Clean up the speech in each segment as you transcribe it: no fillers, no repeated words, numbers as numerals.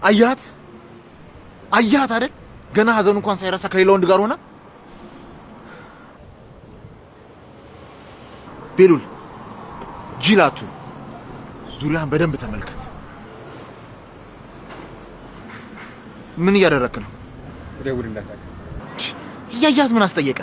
አያት አይደል? ገና ሀዘኑ እንኳን ሳይረሳ ከሌላ ወንድ ጋር ሆና። ቤሉል ጅላቱ ዙሪያን በደንብ ተመልከት። ምን እያደረክ ነው? ደውልላታለሁ። እያያት ምን አስጠየቀ?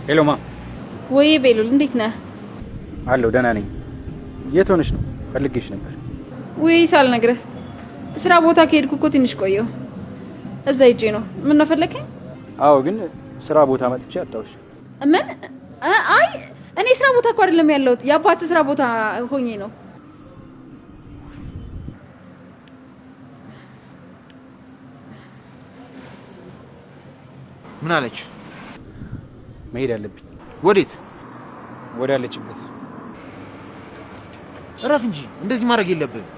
ሄሎ ማ። ወይ ቤሉል እንዴት ነህ? አለሁ ደህና ነኝ። የት ሆነሽ ነው? ፈልጌሽ ነበር። ወይ ሳልነግርህ ስራ ቦታ ከሄድኩ እኮ ትንሽ ቆየሁ። እዛ ሂጄ ነው። ምን ነው ፈለከኝ? አዎ ግን ስራ ቦታ መጥቼ አጣሁሽ። ምን? አይ እኔ ስራ ቦታ እኮ አይደለም ያለሁት፣ የአባት ስራ ቦታ ሆኜ ነው። ምን አለች? መሄድ አለብኝ። ወዴት? ወዳለችበት። እረፍ እንጂ እንደዚህ ማድረግ የለብህም።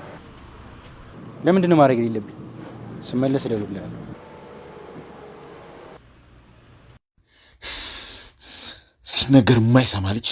ለምንድን ነው ማድረግ የሌለብኝ? ስመለስ እደውልልሃለሁ። ሲነገር የማይሰማ ልጅ